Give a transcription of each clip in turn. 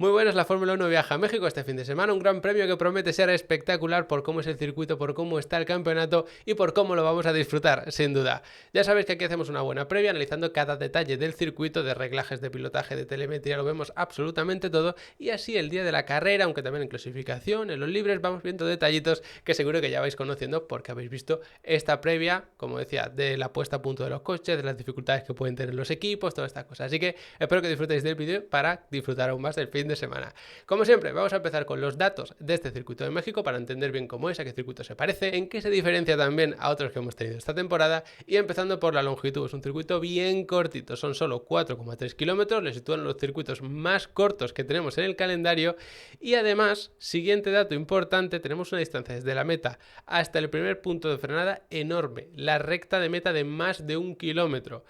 Muy buenas, la Fórmula 1 viaja a México este fin de semana, un gran premio que promete ser espectacular por cómo es el circuito, por cómo está el campeonato y por cómo lo vamos a disfrutar, sin duda. Ya sabéis que aquí hacemos una buena previa analizando cada detalle del circuito, de reglajes de pilotaje, de telemetría, lo vemos absolutamente todo y así el día de la carrera, aunque también en clasificación, en los libres, vamos viendo detallitos que seguro que ya vais conociendo porque habéis visto esta previa, como decía, de la puesta a punto de los coches, de las dificultades que pueden tener los equipos, todas estas cosas. Así que espero que disfrutéis del vídeo para disfrutar aún más del fin de semana. Como siempre, vamos a empezar con los datos de este circuito de México para entender bien cómo es, a qué circuito se parece, en qué se diferencia también a otros que hemos tenido esta temporada y empezando por la longitud. Es un circuito bien cortito, son solo 4,3 kilómetros, le sitúan los circuitos más cortos que tenemos en el calendario y además, siguiente dato importante, tenemos una distancia desde la meta hasta el primer punto de frenada enorme, la recta de meta de más de 1 kilómetro.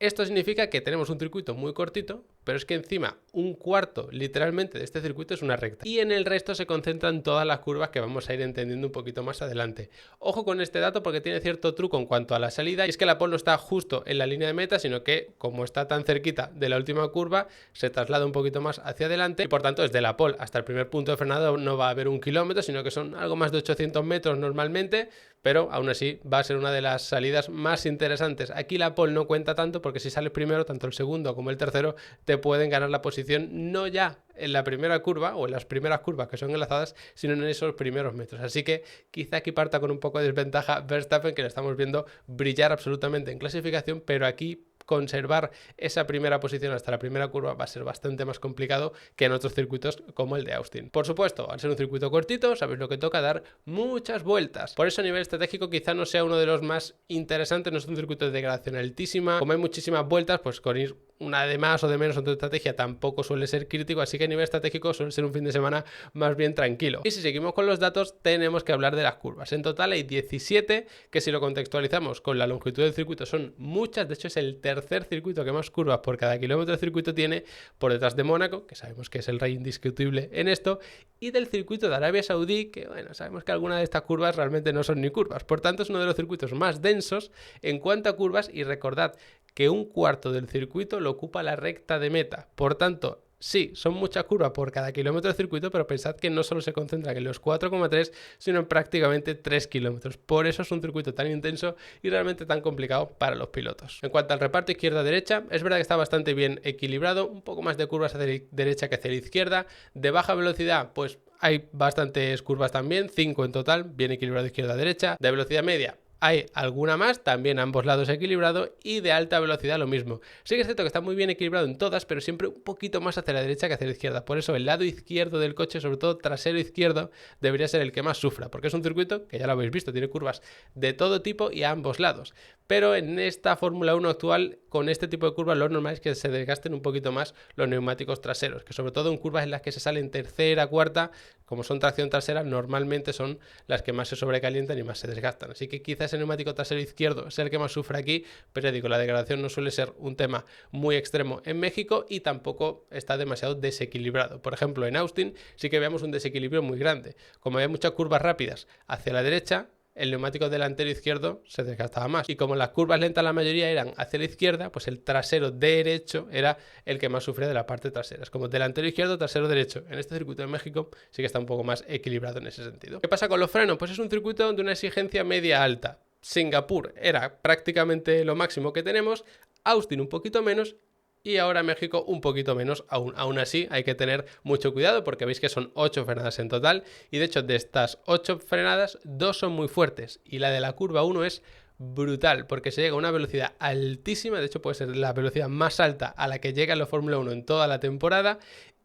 Esto significa que tenemos un circuito muy cortito, pero es que encima un cuarto literalmente de este circuito es una recta. Y en el resto se concentran todas las curvas que vamos a ir entendiendo un poquito más adelante. Ojo con este dato porque tiene cierto truco en cuanto a la salida, y es que la pole no está justo en la línea de meta, sino que como está tan cerquita de la última curva, se traslada un poquito más hacia adelante y por tanto desde la pole hasta el primer punto de frenado no va a haber 1 kilómetro, sino que son algo más de 800 metros normalmente, pero aún así va a ser una de las salidas más interesantes. Aquí la pole no cuenta tanto porque si sales primero, tanto el segundo como el tercero te pueden ganar la posición no ya en la primera curva o en las primeras curvas que son enlazadas, sino en esos primeros metros. Así que quizá aquí parta con un poco de desventaja Verstappen, que lo estamos viendo brillar absolutamente en clasificación, pero aquí conservar esa primera posición hasta la primera curva va a ser bastante más complicado que en otros circuitos como el de Austin. Por supuesto, al ser un circuito cortito, sabéis lo que toca, dar muchas vueltas. Por eso a nivel estratégico quizá no sea uno de los más interesantes, no es un circuito de degradación altísima. Como hay muchísimas vueltas, pues con ir una de más o de menos en tu estrategia tampoco suele ser crítico, así que a nivel estratégico suele ser un fin de semana más bien tranquilo. Y si seguimos con los datos, tenemos que hablar de las curvas. En total hay 17, que si lo contextualizamos con la longitud del circuito son muchas, de hecho es el tercer circuito que más curvas por cada kilómetro de circuito tiene, por detrás de Mónaco, que sabemos que es el rey indiscutible en esto, y del circuito de Arabia Saudí, que bueno, sabemos que algunas de estas curvas realmente no son ni curvas, por tanto es uno de los circuitos más densos en cuanto a curvas, y recordad que un cuarto del circuito lo ocupa la recta de meta, por tanto sí, son muchas curvas por cada kilómetro de circuito, pero pensad que no solo se concentran en los 4,3, sino en prácticamente 3 kilómetros. Por eso es un circuito tan intenso y realmente tan complicado para los pilotos. En cuanto al reparto izquierda-derecha, es verdad que está bastante bien equilibrado, un poco más de curvas hacia la derecha que hacia la izquierda. De baja velocidad, pues hay bastantes curvas también, 5 en total, bien equilibrado izquierda-derecha. De velocidad media, hay alguna más, también a ambos lados equilibrado, y de alta velocidad lo mismo. Sí que es cierto que está muy bien equilibrado en todas, pero siempre un poquito más hacia la derecha que hacia la izquierda. Por eso el lado izquierdo del coche, sobre todo trasero izquierdo, debería ser el que más sufra, porque es un circuito que ya lo habéis visto, tiene curvas de todo tipo y a ambos lados. Pero en esta Fórmula 1 actual, con este tipo de curvas, lo normal es que se desgasten un poquito más los neumáticos traseros, que sobre todo en curvas en las que se salen tercera, cuarta, como son tracción trasera, normalmente son las que más se sobrecalientan y más se desgastan. Así que quizás ese neumático trasero izquierdo es el que más sufre aquí, pero ya digo, la degradación no suele ser un tema muy extremo en México y tampoco está demasiado desequilibrado. Por ejemplo, en Austin sí que veamos un desequilibrio muy grande. Como había muchas curvas rápidas hacia la derecha, el neumático delantero izquierdo se desgastaba más. Y como las curvas lentas la mayoría eran hacia la izquierda, pues el trasero derecho era el que más sufría de la parte trasera. Es como delantero izquierdo, trasero derecho. En este circuito de México sí que está un poco más equilibrado en ese sentido. ¿Qué pasa con los frenos? Pues es un circuito de una exigencia media-alta. Singapur era prácticamente lo máximo que tenemos, Austin un poquito menos, y ahora México un poquito menos. Aún así hay que tener mucho cuidado porque veis que son 8 frenadas en total y de hecho de estas 8 frenadas 2 son muy fuertes y la de la curva 1 es brutal porque se llega a una velocidad altísima, de hecho puede ser la velocidad más alta a la que llega la Fórmula 1 en toda la temporada,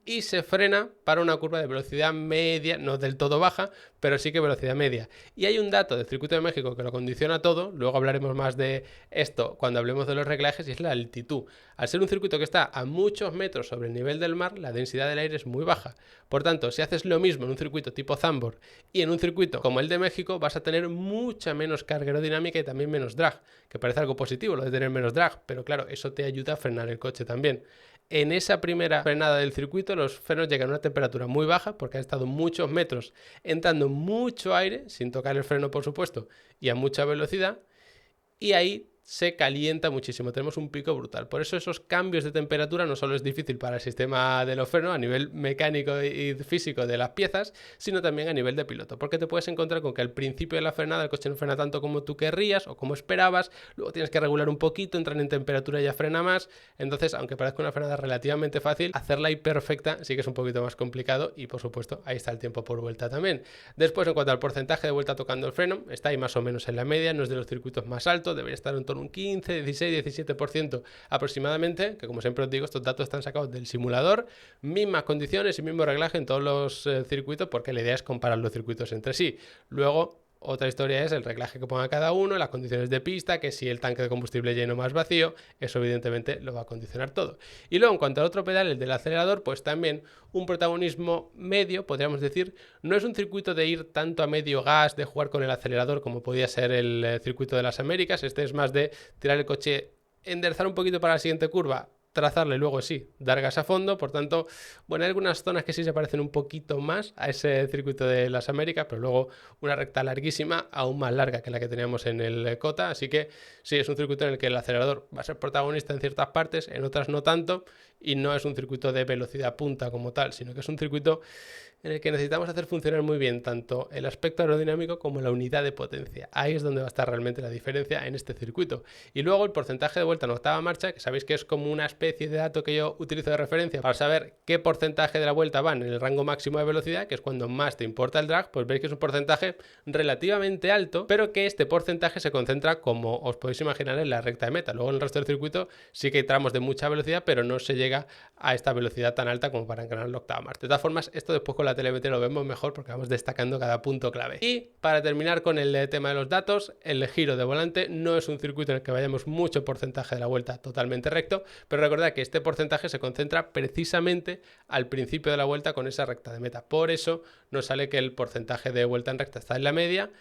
y se frena para una curva de velocidad media, no del todo baja, pero sí que velocidad media. Y hay un dato del circuito de México que lo condiciona todo, luego hablaremos más de esto cuando hablemos de los reglajes, y es la altitud. Al ser un circuito que está a muchos metros sobre el nivel del mar, la densidad del aire es muy baja. Por tanto, si haces lo mismo en un circuito tipo Zandvoort y en un circuito como el de México, vas a tener mucha menos carga aerodinámica y también menos drag, que parece algo positivo lo de tener menos drag, pero claro, eso te ayuda a frenar el coche también. En esa primera frenada del circuito los frenos llegan a una temperatura muy baja porque han estado muchos metros entrando mucho aire, sin tocar el freno por supuesto, y a mucha velocidad, y ahí se calienta muchísimo, tenemos un pico brutal. Por eso esos cambios de temperatura no solo es difícil para el sistema de los frenos a nivel mecánico y físico de las piezas, sino también a nivel de piloto, porque te puedes encontrar con que al principio de la frenada el coche no frena tanto como tú querrías o como esperabas, luego tienes que regular un poquito, entrar en temperatura y ya frena más. Entonces, aunque parezca una frenada relativamente fácil, hacerla ahí perfecta sí que es un poquito más complicado y por supuesto ahí está el tiempo por vuelta también. Después, en cuanto al porcentaje de vuelta tocando el freno, está ahí más o menos en la media, no es de los circuitos más altos, debería estar en torno a un 15, 16, 17% aproximadamente, que como siempre os digo, estos datos están sacados del simulador, mismas condiciones y mismo reglaje en todos los circuitos, porque la idea es comparar los circuitos entre sí. Luego, otra historia es el reglaje que ponga cada uno, las condiciones de pista, que si el tanque de combustible lleno más vacío, eso evidentemente lo va a condicionar todo. Y luego en cuanto al otro pedal, el del acelerador, pues también un protagonismo medio, podríamos decir. No es un circuito de ir tanto a medio gas, de jugar con el acelerador como podía ser el circuito de las Américas. Este es más de tirar el coche, enderezar un poquito para la siguiente curva, trazarle, luego sí, dar gas a fondo. Por tanto, bueno, hay algunas zonas que sí se parecen un poquito más a ese circuito de las Américas, pero luego una recta larguísima, aún más larga que la que teníamos en el COTA, así que sí, es un circuito en el que el acelerador va a ser protagonista en ciertas partes, en otras no tanto, y no es un circuito de velocidad punta como tal, sino que es un circuito en el que necesitamos hacer funcionar muy bien tanto el aspecto aerodinámico como la unidad de potencia. Ahí es donde va a estar realmente la diferencia en este circuito. Y luego el porcentaje de vuelta en octava marcha, que sabéis que es como una especie de dato que yo utilizo de referencia para saber qué porcentaje de la vuelta van en el rango máximo de velocidad, que es cuando más te importa el drag. Pues veis que es un porcentaje relativamente alto, pero que este porcentaje se concentra, como os podéis imaginar, en la recta de meta. Luego en el resto del circuito sí que hay tramos de mucha velocidad, pero no se llega a esta velocidad tan alta como para ganar la octava marcha. De todas formas, esto después con la telemetría lo vemos mejor porque vamos destacando cada punto clave. Y para terminar con el tema de los datos, el giro de volante no es un circuito en el que vayamos mucho porcentaje de la vuelta totalmente recto, pero recordad que este porcentaje se concentra precisamente al principio de la vuelta con esa recta de meta. Por eso nos sale que el porcentaje de vuelta en recta está en la media.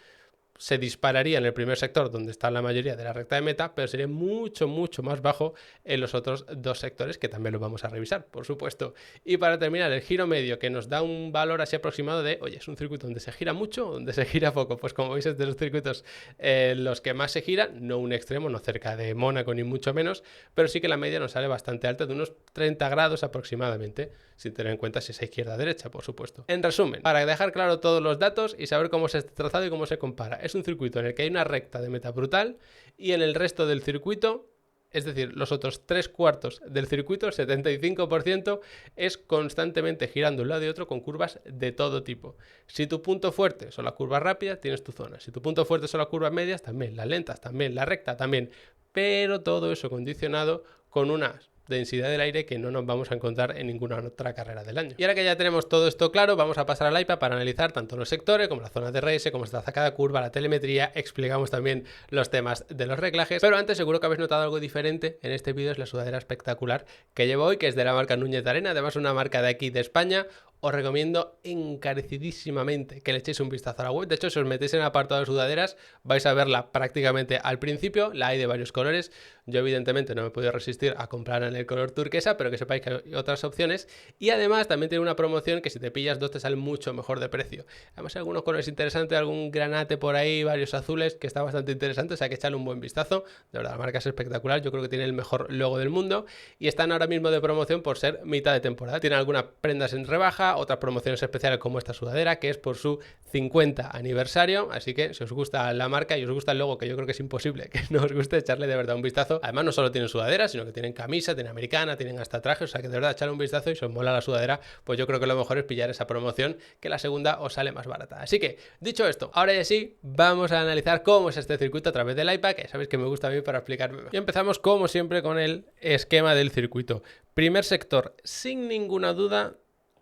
Se dispararía en el primer sector donde está la mayoría de la recta de meta, pero sería mucho más bajo en los otros dos sectores, que también lo vamos a revisar, por supuesto. Y para terminar, el giro medio, que nos da un valor así aproximado de, oye, es un circuito donde se gira mucho o donde se gira poco. Pues como veis es de los circuitos los que más se giran, no un extremo, no cerca de Mónaco ni mucho menos, pero sí que la media nos sale bastante alta, de unos 30 grados aproximadamente, sin tener en cuenta si es a izquierda o derecha, por supuesto. En resumen, para dejar claro todos los datos y saber cómo se está trazado y cómo se compara, es un circuito en el que hay una recta de meta brutal y en el resto del circuito, es decir, los otros 3/4 del circuito, el 75%, es constantemente girando de un lado y otro con curvas de todo tipo. Si tu punto fuerte son las curvas rápidas, tienes tu zona. Si tu punto fuerte son las curvas medias, también. Las lentas, también. La recta, también. Pero todo eso condicionado con unas densidad del aire que no nos vamos a encontrar en ninguna otra carrera del año. Y ahora que ya tenemos todo esto claro, vamos a pasar al iPad para analizar tanto los sectores como la zona de RS, cómo está cada curva, la telemetría, explicamos también los temas de los reglajes, pero antes seguro que habéis notado algo diferente en este vídeo, es la sudadera espectacular que llevo hoy, que es de la marca Núñez de Arena, además una marca de aquí de España. Os recomiendo encarecidísimamente que le echéis un vistazo a la web. De hecho, si os metéis en el apartado de sudaderas, vais a verla prácticamente al principio. La hay de varios colores. Yo evidentemente no me he podido resistir a comprar en el color turquesa, pero que sepáis que hay otras opciones. Y además también tiene una promoción que si te pillas dos te sale mucho mejor de precio. Además hay algunos colores interesantes, algún granate por ahí, varios azules, que está bastante interesante. O sea que echarle un buen vistazo. De verdad, la marca es espectacular. Yo creo que tiene el mejor logo del mundo. Y están ahora mismo de promoción por ser mitad de temporada. Tienen algunas prendas en rebaja, otras promociones especiales como esta sudadera, que es por su 50 aniversario. Así que si os gusta la marca y os gusta el logo, que yo creo que es imposible que no os guste, echarle de verdad un vistazo. Además no solo tienen sudadera, sino que tienen camisa, tienen americana, tienen hasta trajes. O sea que de verdad echarle un vistazo, y si os mola la sudadera, pues yo creo que lo mejor es pillar esa promoción, que la segunda os sale más barata. Así que, dicho esto, ahora ya sí, vamos a analizar cómo es este circuito a través del iPad, que sabéis que me gusta a mí para explicarme. Y empezamos como siempre con el esquema del circuito. Primer sector, sin ninguna duda,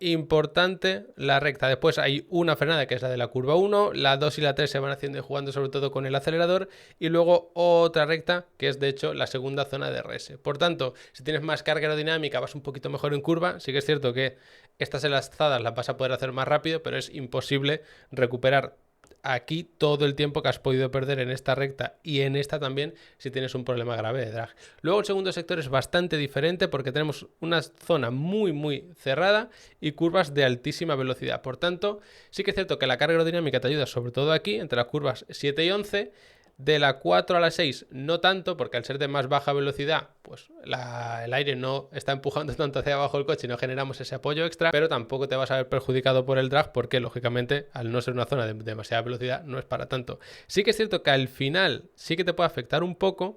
importante, la recta. Después hay una frenada que es la de la curva 1, la 2 y la 3 se van haciendo y jugando sobre todo con el acelerador, y luego otra recta que es de hecho la segunda zona de RS. Por tanto, si tienes más carga aerodinámica vas un poquito mejor en curva. Sí que es cierto que estas enlazadas las vas a poder hacer más rápido, pero es imposible recuperar aquí todo el tiempo que has podido perder en esta recta y en esta también si tienes un problema grave de drag. Luego el segundo sector es bastante diferente porque tenemos una zona muy cerrada y curvas de altísima velocidad. Por tanto, sí que es cierto que la carga aerodinámica te ayuda sobre todo aquí, entre las curvas 7 y 11. De la 4 a la 6 no tanto, porque al ser de más baja velocidad, pues el aire no está empujando tanto hacia abajo el coche y no generamos ese apoyo extra, pero tampoco te vas a ver perjudicado por el drag porque lógicamente al no ser una zona de demasiada velocidad no es para tanto. Sí que es cierto que al final sí que te puede afectar un poco,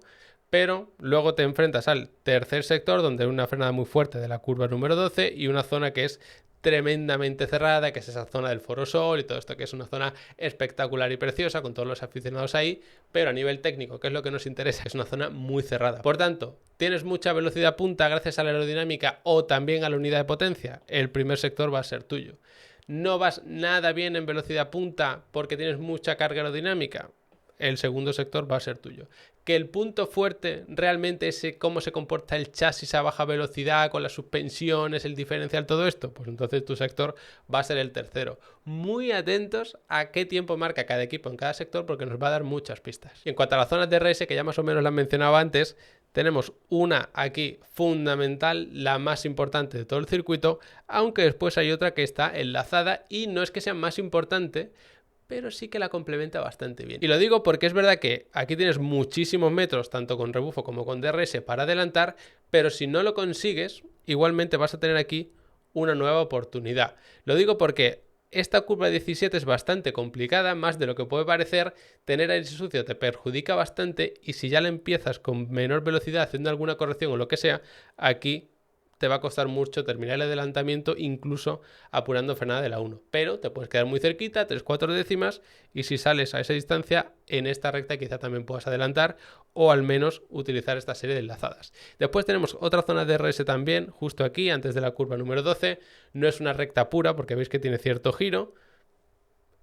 pero luego te enfrentas al tercer sector donde hay una frenada muy fuerte de la curva número 12 y una zona que es tremendamente cerrada, que es esa zona del Foro Sol y todo esto, que es una zona espectacular y preciosa con todos los aficionados ahí, pero a nivel técnico, que es lo que nos interesa, es una zona muy cerrada. Por tanto, tienes mucha velocidad punta gracias a la aerodinámica o también a la unidad de potencia, el primer sector va a ser tuyo. No vas nada bien en velocidad punta porque tienes mucha carga aerodinámica, el segundo sector va a ser tuyo. Que el punto fuerte realmente es cómo se comporta el chasis a baja velocidad con las suspensiones, el diferencial, todo esto, pues entonces tu sector va a ser el tercero. Muy atentos a qué tiempo marca cada equipo en cada sector porque nos va a dar muchas pistas. Y en cuanto a las zonas de DRS, que ya más o menos las mencionaba antes, tenemos una aquí fundamental, la más importante de todo el circuito, aunque después hay otra que está enlazada y no es que sea más importante, pero sí que la complementa bastante bien. Y lo digo porque es verdad que aquí tienes muchísimos metros, tanto con rebufo como con DRS, para adelantar, pero si no lo consigues, igualmente vas a tener aquí una nueva oportunidad. Lo digo porque esta curva 17 es bastante complicada, más de lo que puede parecer. Tener aire sucio te perjudica bastante y si ya la empiezas con menor velocidad haciendo alguna corrección o lo que sea, aquí te va a costar mucho terminar el adelantamiento, incluso apurando frenada de la 1. Pero te puedes quedar muy cerquita, 3-4 décimas, y si sales a esa distancia, en esta recta quizá también puedas adelantar o al menos utilizar esta serie de enlazadas. Después tenemos otra zona de DRS también, justo aquí, antes de la curva número 12. No es una recta pura porque veis que tiene cierto giro.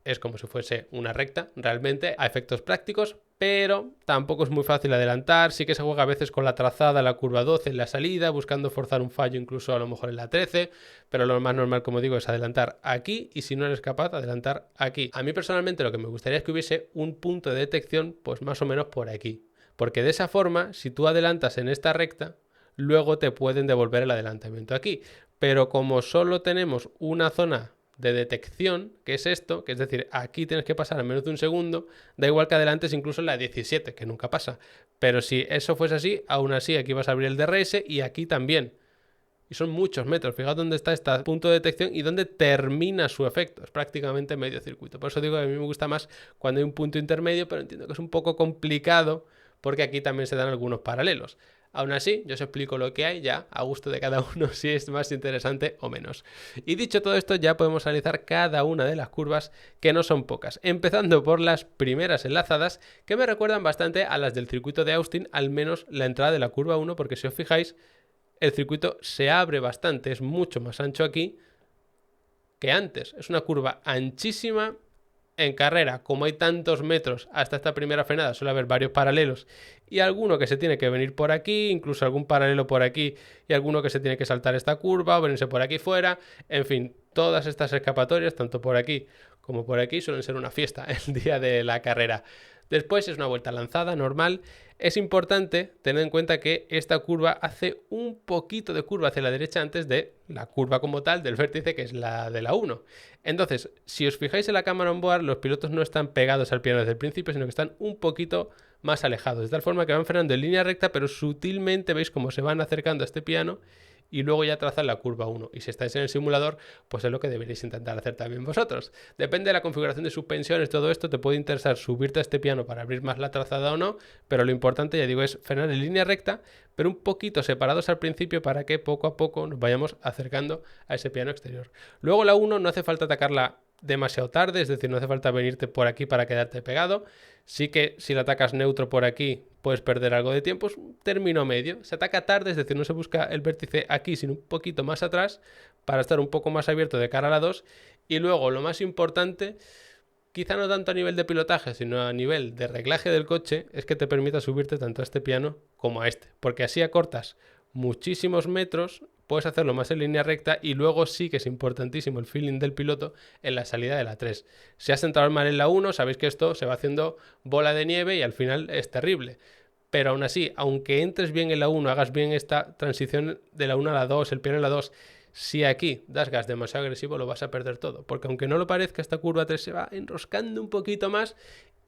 Es como si fuese una recta, realmente, a efectos prácticos, pero tampoco es muy fácil adelantar. Sí que se juega a veces con la trazada, la curva 12 en la salida, buscando forzar un fallo incluso a lo mejor en la 13, pero lo más normal, como digo, es adelantar aquí y si no eres capaz, adelantar aquí. A mí personalmente lo que me gustaría es que hubiese un punto de detección, pues más o menos por aquí, porque de esa forma, si tú adelantas en esta recta, luego te pueden devolver el adelantamiento aquí, pero como solo tenemos una zona de detección, que es esto, que es decir, aquí tienes que pasar a menos de un segundo, da igual que adelantes incluso en la 17, que nunca pasa, pero si eso fuese así, aún así aquí vas a abrir el DRS y aquí también, y son muchos metros. Fíjate dónde está este punto de detección y dónde termina su efecto, es prácticamente medio circuito. Por eso digo que a mí me gusta más cuando hay un punto intermedio, pero entiendo que es un poco complicado porque aquí también se dan algunos paralelos. Aún así, yo os explico lo que hay ya a gusto de cada uno, si es más interesante o menos. Y dicho todo esto, ya podemos analizar cada una de las curvas, que no son pocas. Empezando por las primeras enlazadas, que me recuerdan bastante a las del circuito de Austin, al menos la entrada de la curva 1, porque si os fijáis, el circuito se abre bastante, es mucho más ancho aquí que antes. Es una curva anchísima. En carrera, como hay tantos metros hasta esta primera frenada, suele haber varios paralelos y alguno que se tiene que venir por aquí, incluso algún paralelo por aquí y alguno que se tiene que saltar esta curva o venirse por aquí fuera. En fin, todas estas escapatorias, tanto por aquí como por aquí, suelen ser una fiesta el día de la carrera. Después es una vuelta lanzada normal. Es importante tener en cuenta que esta curva hace un poquito de curva hacia la derecha antes de la curva como tal del vértice, que es la de la 1. Entonces, si os fijáis en la cámara on board, los pilotos no están pegados al piano desde el principio, sino que están un poquito más alejados, de tal forma que van frenando en línea recta, pero sutilmente veis cómo se van acercando a este piano y luego ya trazan la curva 1. Y si estáis en el simulador, pues es lo que deberéis intentar hacer también vosotros. Depende de la configuración de suspensiones, todo esto te puede interesar subirte a este piano para abrir más la trazada o no, pero lo importante, ya digo, es frenar en línea recta, pero un poquito separados al principio para que poco a poco nos vayamos acercando a ese piano exterior. Luego la 1 no hace falta atacarla demasiado tarde, es decir, no hace falta venirte por aquí para quedarte pegado. Sí que si la atacas neutro por aquí puedes perder algo de tiempo, es un término medio. Se ataca tarde, es decir, no se busca el vértice aquí, sino un poquito más atrás para estar un poco más abierto de cara a la 2. Y luego, lo más importante, quizá no tanto a nivel de pilotaje, sino a nivel de reglaje del coche, es que te permita subirte tanto a este piano como a este, porque así acortas muchísimos metros, puedes hacerlo más en línea recta y luego sí que es importantísimo el feeling del piloto en la salida de la 3. Si has entrado mal en la 1, sabéis que esto se va haciendo bola de nieve y al final es terrible. Pero aún así, aunque entres bien en la 1, hagas bien esta transición de la 1 a la 2, el piano en la 2, si aquí das gas demasiado agresivo lo vas a perder todo, porque aunque no lo parezca, esta curva 3 se va enroscando un poquito más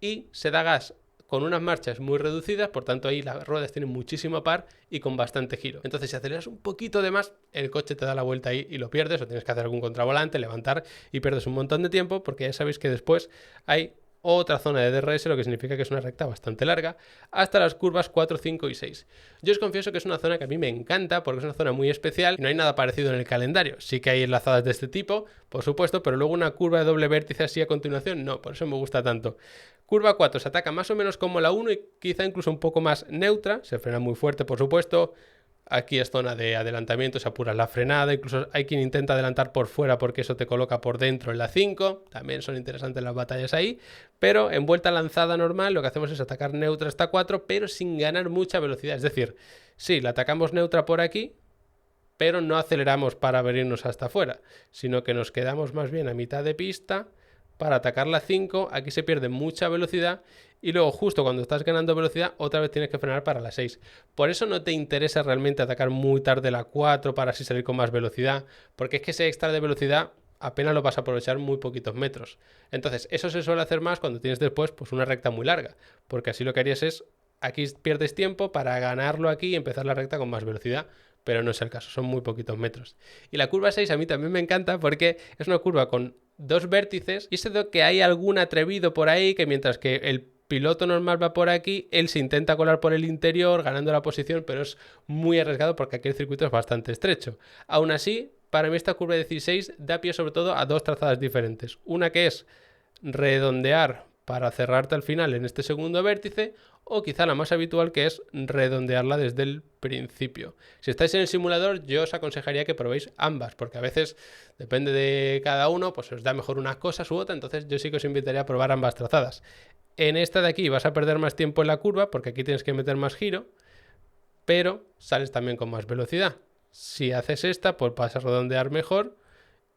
y se da gas con unas marchas muy reducidas, por tanto ahí las ruedas tienen muchísimo par y con bastante giro. Entonces si aceleras un poquito de más, el coche te da la vuelta ahí y lo pierdes, o tienes que hacer algún contravolante, levantar y pierdes un montón de tiempo, porque ya sabéis que después hay otra zona de DRS, lo que significa que es una recta bastante larga, hasta las curvas 4, 5 y 6. Yo os confieso que es una zona que a mí me encanta porque es una zona muy especial y no hay nada parecido en el calendario. Sí que hay enlazadas de este tipo, por supuesto, pero luego una curva de doble vértice así a continuación, no, por eso me gusta tanto. Curva 4 se ataca más o menos como la 1 y quizá incluso un poco más neutra, se frena muy fuerte por supuesto. Aquí es zona de adelantamiento, se apura la frenada, incluso hay quien intenta adelantar por fuera porque eso te coloca por dentro en la 5, también son interesantes las batallas ahí, pero en vuelta lanzada normal lo que hacemos es atacar neutra hasta 4, pero sin ganar mucha velocidad, es decir, sí, la atacamos neutra por aquí, pero no aceleramos para venirnos hasta afuera, sino que nos quedamos más bien a mitad de pista para atacar la 5, aquí se pierde mucha velocidad y luego justo cuando estás ganando velocidad otra vez tienes que frenar para la 6. Por eso no te interesa realmente atacar muy tarde la 4 para así salir con más velocidad, porque es que ese extra de velocidad apenas lo vas a aprovechar muy poquitos metros. Entonces eso se suele hacer más cuando tienes después pues una recta muy larga, porque así lo que harías es, aquí pierdes tiempo para ganarlo aquí y empezar la recta con más velocidad, pero no es el caso, son muy poquitos metros. Y la curva 6 a mí también me encanta porque es una curva con dos vértices y sé que hay algún atrevido por ahí que mientras que el piloto normal va por aquí, él se intenta colar por el interior ganando la posición, pero es muy arriesgado porque aquí el circuito es bastante estrecho. Aún así, para mí esta curva 16 da pie sobre todo a dos trazadas diferentes. Una que es redondear para cerrarte al final en este segundo vértice, o quizá la más habitual que es redondearla desde el principio. Si estáis en el simulador yo os aconsejaría que probéis ambas, porque a veces depende de cada uno, pues os da mejor unas cosas u otra, entonces yo sí que os invitaría a probar ambas trazadas. En esta de aquí vas a perder más tiempo en la curva porque aquí tienes que meter más giro, pero sales también con más velocidad. Si haces esta, pues vas a redondear mejor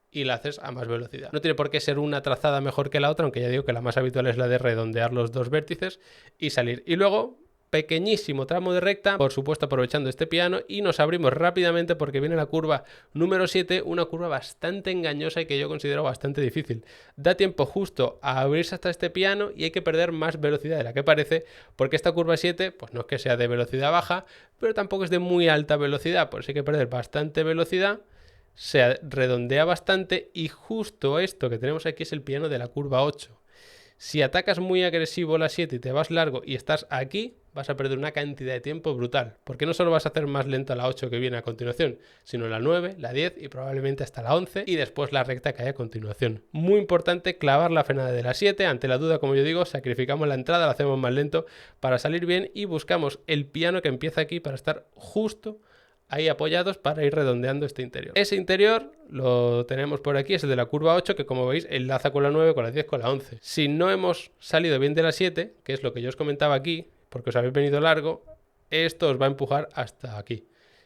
y la haces a más velocidad. No tiene por qué ser una trazada mejor que la otra, aunque ya digo que la más habitual es la de redondear los dos vértices y salir. Y luego, pequeñísimo tramo de recta, por supuesto aprovechando este piano, y nos abrimos rápidamente porque viene la curva número 7, una curva bastante engañosa y que yo considero bastante difícil. Da tiempo justo a abrirse hasta este piano y hay que perder más velocidad de la que parece, porque esta curva 7, pues no es que sea de velocidad baja, pero tampoco es de muy alta velocidad, por eso hay que perder bastante velocidad. Se redondea bastante y justo esto que tenemos aquí es el piano de la curva 8. Si atacas muy agresivo la 7 y te vas largo y estás aquí, vas a perder una cantidad de tiempo brutal, porque no solo vas a hacer más lenta la 8 que viene a continuación, sino la 9, la 10 y probablemente hasta la 11 y después la recta que hay a continuación. Muy importante clavar la frenada de la 7, ante la duda, como yo digo, sacrificamos la entrada, la hacemos más lento para salir bien y buscamos el piano que empieza aquí para estar justo ahí apoyados para ir redondeando este interior. Ese interior lo tenemos por aquí, es el de la curva 8, que como veis enlaza con la 9, con la 10, con la 11. Si no hemos salido bien de la 7, que es lo que yo os comentaba aquí, porque os habéis venido largo, esto os va a empujar hasta aquí.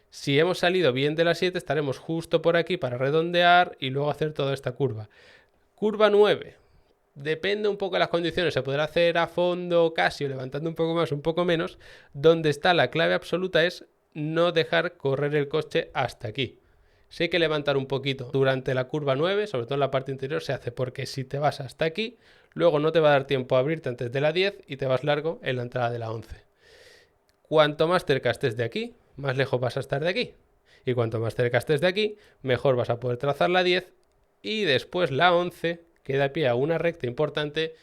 Si hemos salido bien de la 7, estaremos justo por aquí para redondear y luego hacer toda esta curva. Curva 9. Depende un poco de las condiciones, se podrá hacer a fondo casi o levantando un poco más, un poco menos. Donde está la clave absoluta es no dejar correr el coche hasta aquí. Si hay que levantar un poquito durante la curva 9, sobre todo en la parte interior, se hace porque si te vas hasta aquí, luego no te va a dar tiempo a abrirte antes de la 10 y te vas largo en la entrada de la 11. Cuanto más cerca estés de aquí, más lejos vas a estar de aquí. Y cuanto más cerca estés de aquí, mejor vas a poder trazar la 10 y después la 11 queda pie a una recta importante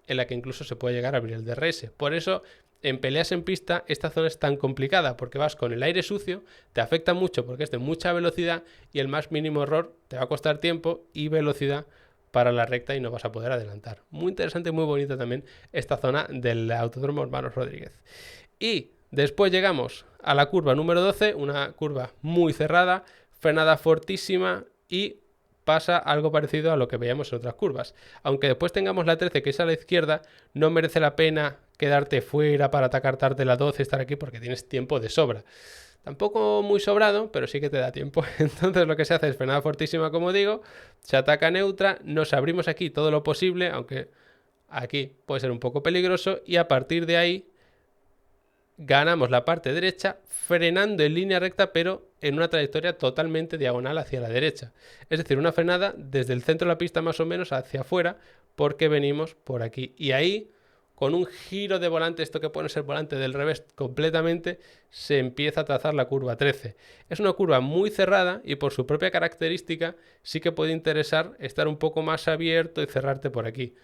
en la que incluso se puede llegar a abrir el DRS. Por eso, en peleas en pista, esta zona es tan complicada porque vas con el aire sucio, te afecta mucho porque es de mucha velocidad y el más mínimo error te va a costar tiempo y velocidad para la recta y no vas a poder adelantar. Muy interesante y muy bonita también esta zona del Autódromo Hermanos Rodríguez. Y después llegamos a la curva número 12, una curva muy cerrada, frenada fortísima y pasa algo parecido a lo que veíamos en otras curvas. Aunque después tengamos la 13 que es a la izquierda, no merece la pena quedarte fuera para atacar tarde la 12 y estar aquí porque tienes tiempo de sobra. Tampoco muy sobrado, pero sí que te da tiempo. Entonces lo que se hace es frenada fortísima, como digo, se ataca neutra, nos abrimos aquí todo lo posible, aunque aquí puede ser un poco peligroso, y a partir de ahí ganamos la parte derecha frenando en línea recta pero en una trayectoria totalmente diagonal hacia la derecha. Es decir, una frenada desde el centro de la pista más o menos hacia afuera porque venimos por aquí. Y ahí con un giro de volante, esto que pone ser volante del revés completamente, se empieza a trazar la curva 13. Es una curva muy cerrada y por su propia característica sí que puede interesar estar un poco más abierto y cerrarte por aquí.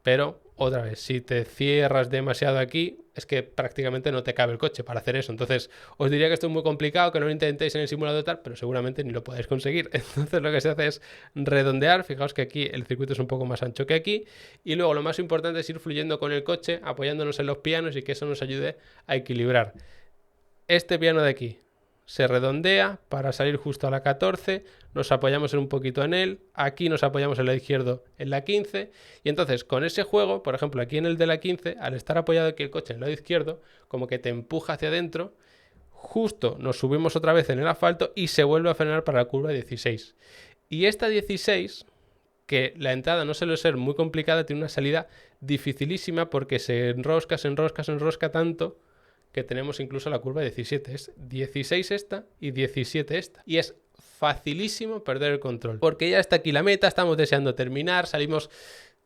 Pero, otra vez, si te cierras demasiado aquí, es que prácticamente no te cabe el coche para hacer eso. Entonces, os diría que esto es muy complicado, que no lo intentéis en el simulador tal, pero seguramente ni lo podáis conseguir. Entonces, lo que se hace es redondear. Fijaos que aquí el circuito es un poco más ancho que aquí. Y luego, lo más importante es ir fluyendo con el coche, apoyándonos en los pianos y que eso nos ayude a equilibrar. Este piano de aquí se redondea para salir justo a la 14, nos apoyamos un poquito en él, aquí nos apoyamos en el izquierdo en la 15, y entonces con ese juego, por ejemplo aquí en el de la 15, al estar apoyado aquí el coche en el lado izquierdo, como que te empuja hacia adentro, justo nos subimos otra vez en el asfalto y se vuelve a frenar para la curva 16. Y esta 16, que la entrada no suele ser muy complicada, tiene una salida dificilísima porque se enrosca tanto que tenemos incluso la curva 17. Es 16 esta y 17 esta. Y es facilísimo perder el control. Porque ya está aquí la meta, estamos deseando terminar, salimos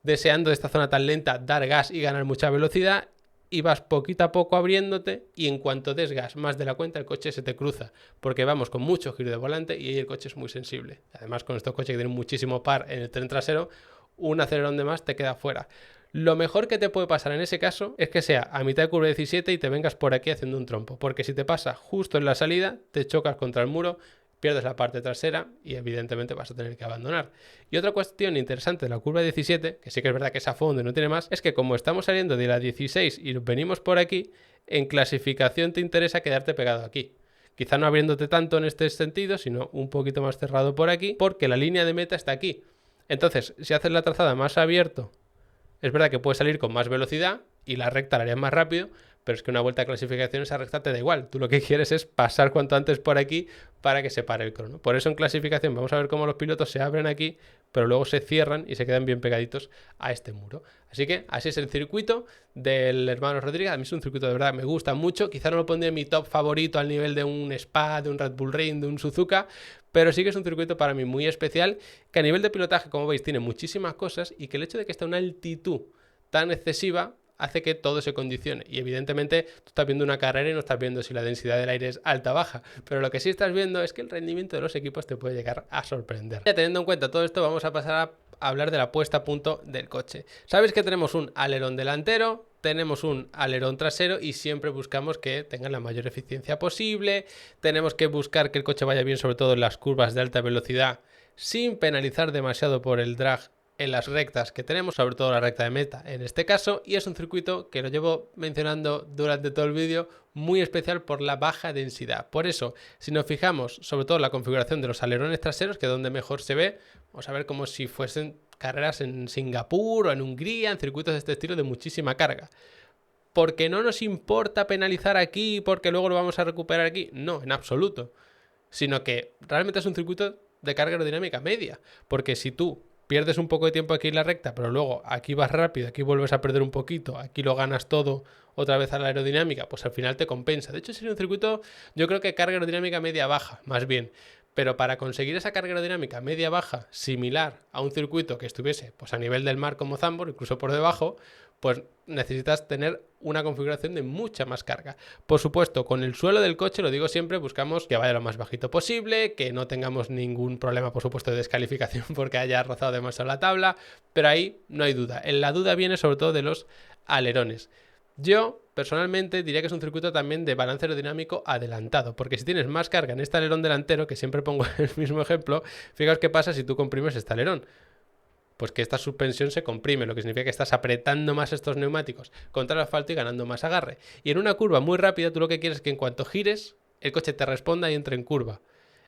deseando de esta zona tan lenta dar gas y ganar mucha velocidad. Y vas poquito a poco abriéndote y en cuanto des gas más de la cuenta el coche se te cruza. Porque vamos con mucho giro de volante y ahí el coche es muy sensible. Además con estos coches que tienen muchísimo par en el tren trasero, un acelerón de más te queda fuera. Lo mejor que te puede pasar en ese caso es que sea a mitad de curva 17 y te vengas por aquí haciendo un trompo, porque si te pasa justo en la salida, te chocas contra el muro, pierdes la parte trasera y evidentemente vas a tener que abandonar. Y otra cuestión interesante de la curva 17, que sí que es verdad que es a fondo y no tiene más, es que como estamos saliendo de la 16 y venimos por aquí, en clasificación te interesa quedarte pegado aquí. Quizá no abriéndote tanto en este sentido, sino un poquito más cerrado por aquí, porque la línea de meta está aquí. Entonces, si haces la trazada más abierto, es verdad que puedes salir con más velocidad y la recta la harías más rápido, pero es que una vuelta de clasificación esa recta te da igual. Tú lo que quieres es pasar cuanto antes por aquí para que se pare el crono. Por eso en clasificación vamos a ver cómo los pilotos se abren aquí, pero luego se cierran y se quedan bien pegaditos a este muro. Así que así es el circuito del hermano Rodríguez. A mí es un circuito de verdad, me gusta mucho. Quizá no lo pondría en mi top favorito al nivel de un Spa, de un Red Bull Ring, de un Suzuka, pero sí que es un circuito para mí muy especial, que a nivel de pilotaje, como veis, tiene muchísimas cosas y que el hecho de que esté a una altitud tan excesiva hace que todo se condicione. Y evidentemente tú estás viendo una carrera y no estás viendo si la densidad del aire es alta o baja, pero lo que sí estás viendo es que el rendimiento de los equipos te puede llegar a sorprender. Ya teniendo en cuenta todo esto, vamos a pasar a hablar de la puesta a punto del coche. Sabéis que tenemos un alerón delantero, tenemos un alerón trasero y siempre buscamos que tengan la mayor eficiencia posible. Tenemos que buscar que el coche vaya bien, sobre todo en las curvas de alta velocidad, sin penalizar demasiado por el drag en las rectas que tenemos, sobre todo la recta de meta en este caso, y es un circuito que lo llevo mencionando durante todo el vídeo, muy especial por la baja densidad. Por eso, si nos fijamos sobre todo en la configuración de los alerones traseros, que es donde mejor se ve, vamos a ver como si fuesen carreras en Singapur o en Hungría, en circuitos de este estilo de muchísima carga. ¿Porque no nos importa penalizar aquí porque luego lo vamos a recuperar aquí? No, en absoluto. Sino que realmente es un circuito de carga aerodinámica media, porque si tú pierdes un poco de tiempo aquí en la recta, pero luego aquí vas rápido, aquí vuelves a perder un poquito, aquí lo ganas todo otra vez a la aerodinámica, pues al final te compensa. De hecho, sería un circuito, yo creo que carga aerodinámica media-baja, más bien. Pero para conseguir esa carga aerodinámica media-baja similar a un circuito que estuviese pues a nivel del mar como Zandvoort, incluso por debajo, pues necesitas tener una configuración de mucha más carga. Por supuesto, con el suelo del coche, lo digo siempre, buscamos que vaya lo más bajito posible, que no tengamos ningún problema, por supuesto, de descalificación porque haya rozado demasiado la tabla, pero ahí no hay duda. La duda viene sobre todo de los alerones. Yo, personalmente, diría que es un circuito también de balance aerodinámico adelantado, porque si tienes más carga en este alerón delantero, que siempre pongo el mismo ejemplo, fijaos qué pasa si tú comprimes este alerón. Pues que esta suspensión se comprime, lo que significa que estás apretando más estos neumáticos contra el asfalto y ganando más agarre. Y en una curva muy rápida, tú lo que quieres es que en cuanto gires, el coche te responda y entre en curva.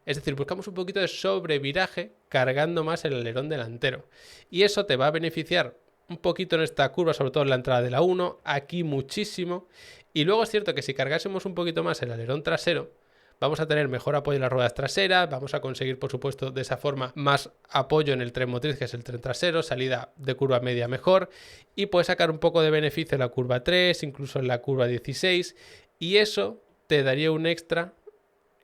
Es decir, buscamos un poquito de sobreviraje cargando más el alerón delantero. Y eso te va a beneficiar un poquito en esta curva, sobre todo en la entrada de la 1, aquí muchísimo. Y luego es cierto que si cargásemos un poquito más el alerón trasero, vamos a tener mejor apoyo en las ruedas traseras, vamos a conseguir, por supuesto, de esa forma más apoyo en el tren motriz, que es el tren trasero, salida de curva media mejor, y puedes sacar un poco de beneficio en la curva 3, incluso en la curva 16, y eso te daría un extra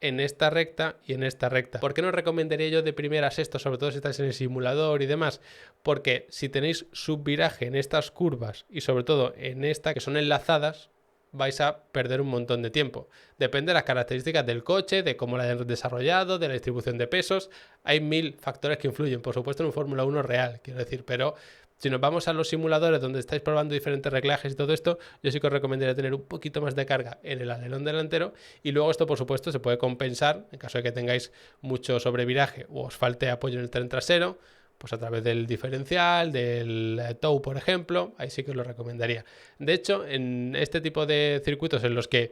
en esta recta y en esta recta. ¿Por qué no recomendaría yo de primeras esto, sobre todo si estás en el simulador y demás? Porque si tenéis subviraje en estas curvas y sobre todo en esta que son enlazadas, vais a perder un montón de tiempo. Depende de las características del coche, de cómo lo hayan desarrollado, de la distribución de pesos. Hay 1000 factores que influyen, por supuesto en un Fórmula 1 real, quiero decir, pero si nos vamos a los simuladores donde estáis probando diferentes reglajes y todo esto, yo sí que os recomendaría tener un poquito más de carga en el alerón delantero y luego esto por supuesto se puede compensar en caso de que tengáis mucho sobreviraje o os falte apoyo en el tren trasero, pues a través del diferencial, del tow por ejemplo, ahí sí que os lo recomendaría. De hecho, en este tipo de circuitos en los que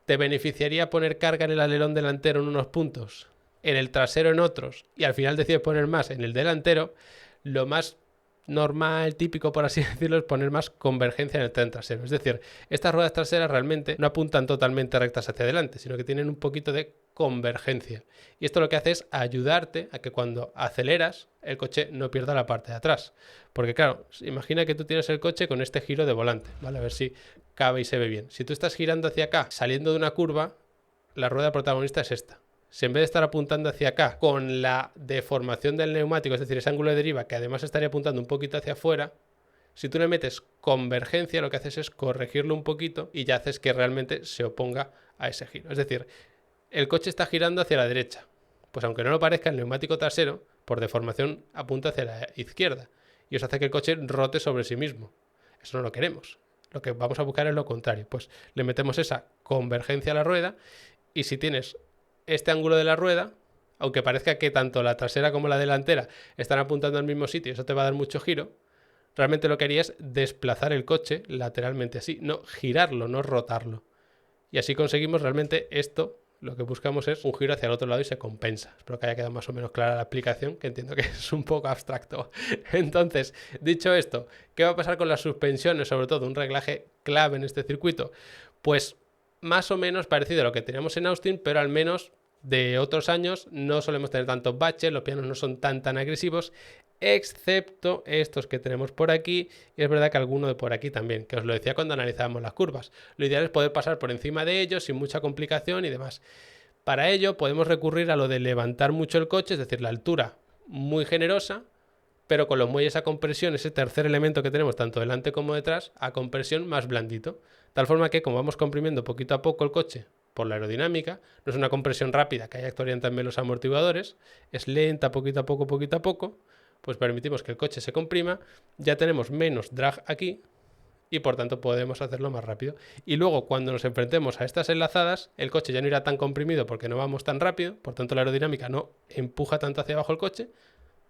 te beneficiaría poner carga en el alerón delantero en unos puntos, en el trasero en otros y al final decides poner más en el delantero, lo más normal, típico por así decirlo, es poner más convergencia en el tren trasero. Es decir, estas ruedas traseras realmente no apuntan totalmente rectas hacia adelante, sino que tienen un poquito de convergencia. Y esto lo que hace es ayudarte a que cuando aceleras, el coche no pierda la parte de atrás. Porque claro, imagina que tú tienes el coche con este giro de volante, ¿vale? A ver si cabe y se ve bien. Si tú estás girando hacia acá, saliendo de una curva, la rueda protagonista es esta. Si en vez de estar apuntando hacia acá con la deformación del neumático, es decir, ese ángulo de deriva que además estaría apuntando un poquito hacia afuera, si tú le metes convergencia, lo que haces es corregirlo un poquito y ya haces que realmente se oponga a ese giro. Es decir, el coche está girando hacia la derecha, pues aunque no lo parezca, el neumático trasero, por deformación, apunta hacia la izquierda y eso hace que el coche rote sobre sí mismo. Eso no lo queremos. Lo que vamos a buscar es lo contrario. Pues le metemos esa convergencia a la rueda y si tienes este ángulo de la rueda, aunque parezca que tanto la trasera como la delantera están apuntando al mismo sitio, eso te va a dar mucho giro, realmente lo que haría es desplazar el coche lateralmente así, no girarlo, no rotarlo. Y así conseguimos realmente esto, lo que buscamos es un giro hacia el otro lado y se compensa. Espero que haya quedado más o menos clara la aplicación, que entiendo que es un poco abstracto. Entonces, dicho esto, ¿qué va a pasar con las suspensiones? Sobre todo un reglaje clave en este circuito. Pues más o menos parecido a lo que teníamos en Austin, pero al menos de otros años no solemos tener tantos baches, los pianos no son tan agresivos, excepto estos que tenemos por aquí, y es verdad que alguno de por aquí también, que os lo decía cuando analizábamos las curvas. Lo ideal es poder pasar por encima de ellos sin mucha complicación y demás. Para ello podemos recurrir a lo de levantar mucho el coche, es decir, la altura muy generosa, pero con los muelles a compresión, ese tercer elemento que tenemos tanto delante como detrás, a compresión más blandito. Tal forma que como vamos comprimiendo poquito a poco el coche por la aerodinámica, no es una compresión rápida que ahí actuarían también los amortiguadores, es lenta poquito a poco, pues permitimos que el coche se comprima, ya tenemos menos drag aquí y por tanto podemos hacerlo más rápido. Y luego cuando nos enfrentemos a estas enlazadas, el coche ya no irá tan comprimido porque no vamos tan rápido, por tanto la aerodinámica no empuja tanto hacia abajo el coche,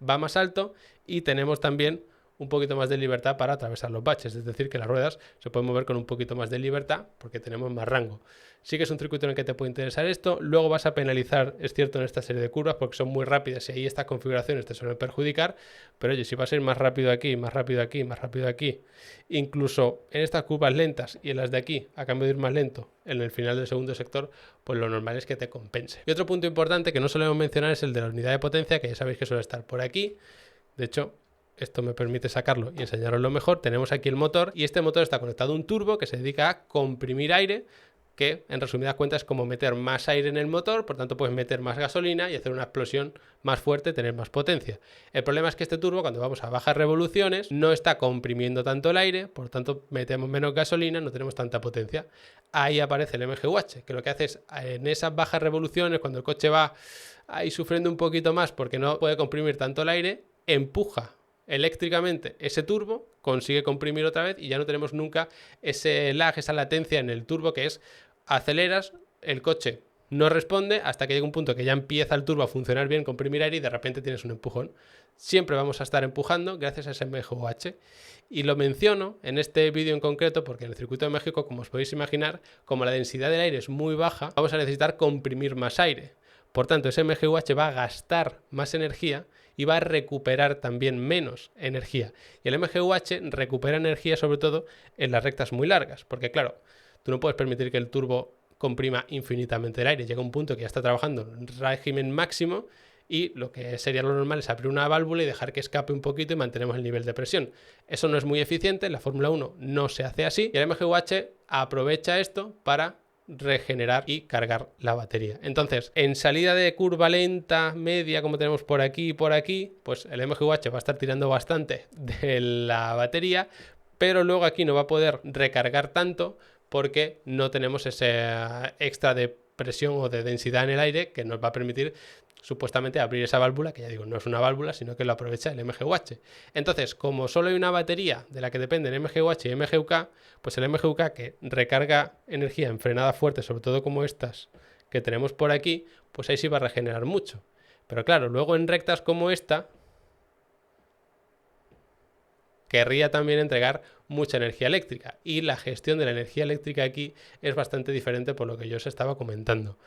va más alto y tenemos también un poquito más de libertad para atravesar los baches, es decir, que las ruedas se pueden mover con un poquito más de libertad porque tenemos más rango. Sí que es un circuito en el que te puede interesar esto, luego vas a penalizar, es cierto, en esta serie de curvas porque son muy rápidas y ahí estas configuraciones te suelen perjudicar, pero oye, si vas a ir más rápido aquí, más rápido aquí, más rápido aquí, incluso en estas curvas lentas y en las de aquí, a cambio de ir más lento, en el final del segundo sector, pues lo normal es que te compense. Y otro punto importante que no solemos mencionar es el de la unidad de potencia, que ya sabéis que suele estar por aquí. De hecho, esto me permite sacarlo y enseñaroslo mejor. Tenemos aquí el motor y este motor está conectado a un turbo que se dedica a comprimir aire, que en resumidas cuentas es como meter más aire en el motor, por tanto puedes meter más gasolina y hacer una explosión más fuerte, tener más potencia. El problema es que este turbo, cuando vamos a bajas revoluciones, no está comprimiendo tanto el aire, por tanto metemos menos gasolina, no tenemos tanta potencia. Ahí aparece el MGUH, que lo que hace es, en esas bajas revoluciones, cuando el coche va ahí sufriendo un poquito más porque no puede comprimir tanto el aire, empuja eléctricamente ese turbo, consigue comprimir otra vez y ya no tenemos nunca ese lag, esa latencia en el turbo, que es aceleras, el coche no responde hasta que llega un punto que ya empieza el turbo a funcionar bien, comprimir aire y de repente tienes un empujón. Siempre vamos a estar empujando gracias a ese MGUH. Y lo menciono en este vídeo en concreto porque en el circuito de México, como os podéis imaginar, como la densidad del aire es muy baja, vamos a necesitar comprimir más aire. Por tanto, ese MGUH va a gastar más energía y va a recuperar también menos energía. Y el MGUH recupera energía sobre todo en las rectas muy largas, porque claro, tú no puedes permitir que el turbo comprima infinitamente el aire. Llega un punto que ya está trabajando en régimen máximo y lo que sería lo normal es abrir una válvula y dejar que escape un poquito y mantenemos el nivel de presión. Eso no es muy eficiente, en la Fórmula 1 no se hace así y el MGUH aprovecha esto para regenerar y cargar la batería. Entonces, en salida de curva lenta, media, como tenemos por aquí y por aquí, pues el MGUH va a estar tirando bastante de la batería, pero luego aquí no va a poder recargar tanto porque no tenemos ese extra de presión o de densidad en el aire que nos va a permitir supuestamente abrir esa válvula, que ya digo, no es una válvula, sino que lo aprovecha el MGUH. Entonces, como solo hay una batería de la que dependen MGUH y MGUK, pues el MGUK que recarga energía en frenada fuerte, sobre todo como estas que tenemos por aquí, pues ahí sí va a regenerar mucho. Pero claro, luego en rectas como esta, querría también entregar mucha energía eléctrica, y la gestión de la energía eléctrica aquí es bastante diferente por lo que yo os estaba comentando.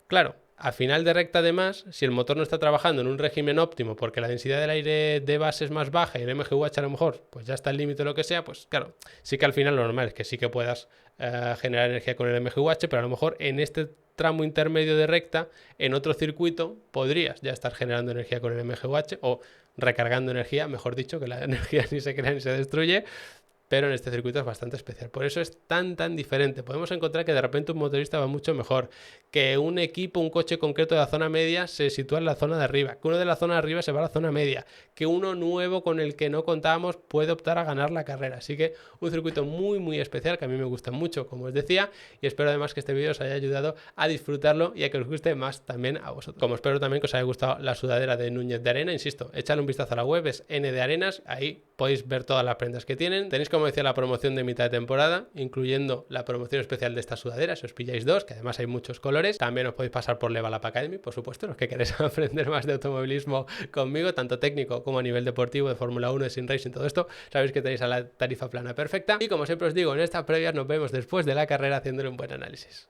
Claro, a final de recta además, si el motor no está trabajando en un régimen óptimo porque la densidad del aire de base es más baja y el MGUH a lo mejor pues ya está al límite o lo que sea, pues claro, sí que al final lo normal es que sí que puedas generar energía con el MGUH, pero a lo mejor en este tramo intermedio de recta, en otro circuito, podrías ya estar generando energía con el MGUH o recargando energía, mejor dicho, que la energía ni se crea ni se destruye, pero en este circuito es bastante especial. Por eso es tan diferente. Podemos encontrar que de repente un motorista va mucho mejor, que un equipo, un coche concreto de la zona media se sitúa en la zona de arriba, que uno de la zona de arriba se va a la zona media, que uno nuevo con el que no contábamos puede optar a ganar la carrera. Así que un circuito muy especial que a mí me gusta mucho, como os decía, y espero además que este vídeo os haya ayudado a disfrutarlo y a que os guste más también a vosotros. Como espero también que os haya gustado la sudadera de Núñez de Arena, insisto, echadle un vistazo a la web, es N de Arenas, ahí podéis ver todas las prendas que tienen. Tenéis, como decía, la promoción de mitad de temporada, incluyendo la promoción especial de esta sudadera, si os pilláis dos, que además hay muchos colores. También os podéis pasar por Level Up Academy, por supuesto, los que queréis aprender más de automovilismo conmigo, tanto técnico como a nivel deportivo, de Fórmula 1, de Sim Racing, todo esto, sabéis que tenéis a la tarifa plana perfecta. Y como siempre os digo, en estas previas nos vemos después de la carrera haciéndole un buen análisis.